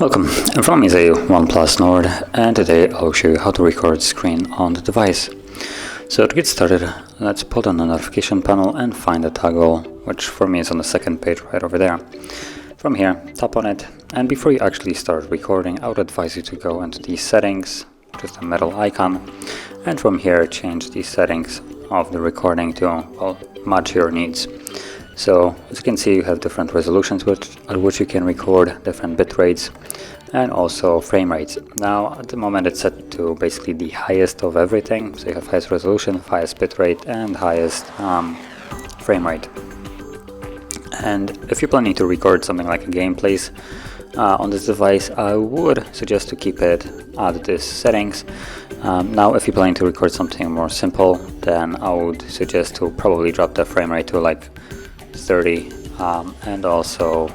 Welcome, in front of me is a OnePlus Nord, and today I'll show you how to record screen on the device. So to get started, let's pull down the notification panel and find the toggle, which for me is on the second page right over there. From here, tap on it, and before you actually start recording, I would advise you to go into the settings, just a metal icon, and from here change the settings of the recording to, well, match your needs. So as you can see, you have different resolutions at which you can record, different bit rates, and also frame rates. Now at the moment it's set to basically the highest of everything, so you have highest resolution, highest bit rate, and highest frame rate. And if you're planning to record something like a gameplays on this device, I would suggest to keep it at this settings. Now if you're planning to record something more simple, then I would suggest to probably drop the frame rate to like 30, and also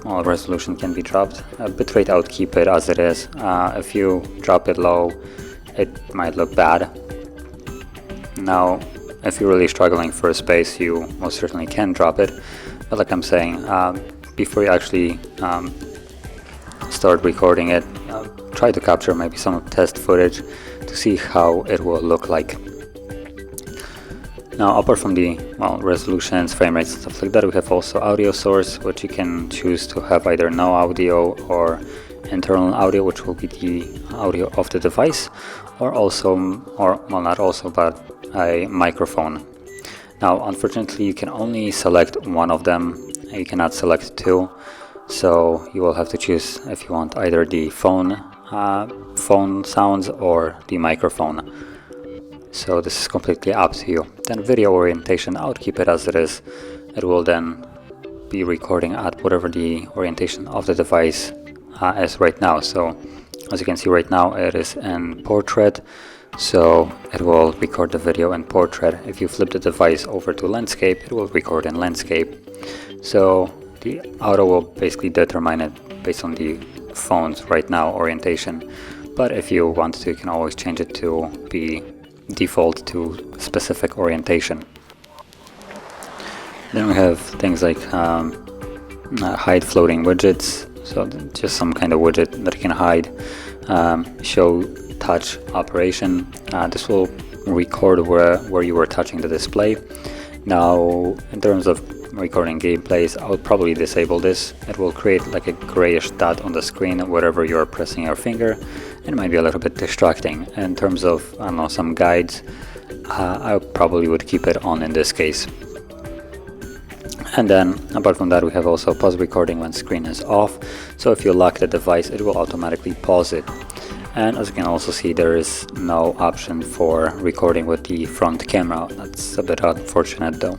resolution can be dropped. Bitrate, I would keep it as it is. If you drop it low, it might look bad. Now if you're really struggling for space, you most certainly can drop it, but like I'm saying, before you actually start recording it, try to capture maybe some test footage to see how it will look like. Now, apart from the resolutions, frame rates, and stuff like that, we have also audio source, which you can choose to have either no audio or internal audio, which will be the audio of the device, or also, not also, but a microphone. Now, unfortunately, you can only select one of them. You cannot select two, so you will have to choose if you want either the phone sounds or the microphone. So this is completely up to you. Then video orientation, I would keep it as it is. It will then be recording at whatever the orientation of the device is right now. So as you can see right now, it is in portrait, so it will record the video in portrait. If you flip the device over to landscape, it will record in landscape. So the auto will basically determine it based on the phone's right now orientation. But if you want to, you can always change it to be default to specific orientation. Then we have things like hide floating widgets, so just some kind of widget that you can hide. Show touch operation, this will record where you were touching the display. Now in terms of recording gameplays, I would probably disable this. It will create like a grayish dot on the screen wherever you're pressing your finger. It might be a little bit distracting. In terms of, I don't know, some guides, I probably would keep it on in this case. And then apart from that, we have also pause recording when screen is off. So if you lock the device, it will automatically pause it. And as you can also see, there is no option for recording with the front camera. That's a bit unfortunate though.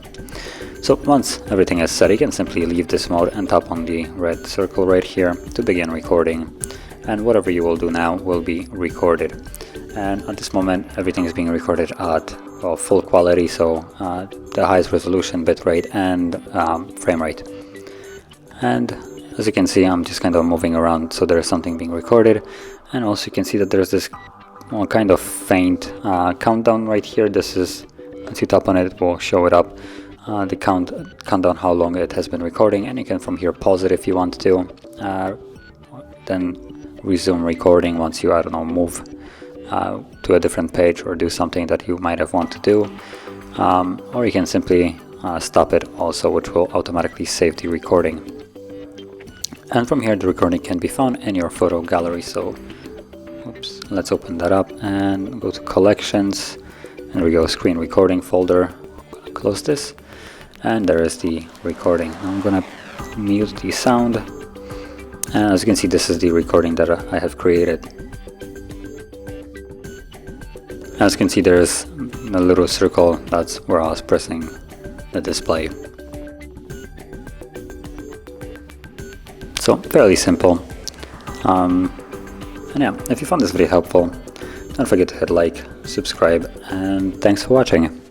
So once everything is set, you can simply leave this mode and tap on the red circle right here to begin recording. And whatever you will do now will be recorded. And at this moment, everything is being recorded at full quality, so the highest resolution, bitrate, and frame rate. And as you can see, I'm just kind of moving around, so there is something being recorded. And also you can see that there's this kind of faint countdown right here. This is, once you tap on it, it will show it up. The countdown how long it has been recording, and you can from here pause it if you want to, then resume recording once you, I don't know, move to a different page or do something that you might have want to do, or you can simply stop it also, which will automatically save the recording. And from here the recording can be found in your photo gallery. So let's open that up and go to collections, and we go screen recording folder. Close this, and there is the recording. I'm gonna mute the sound, and as you can see, this is the recording that I have created. As you can see, there is a little circle, that's where I was pressing the display. So fairly simple. And yeah, if you found this video helpful, don't forget to hit like, subscribe, and thanks for watching.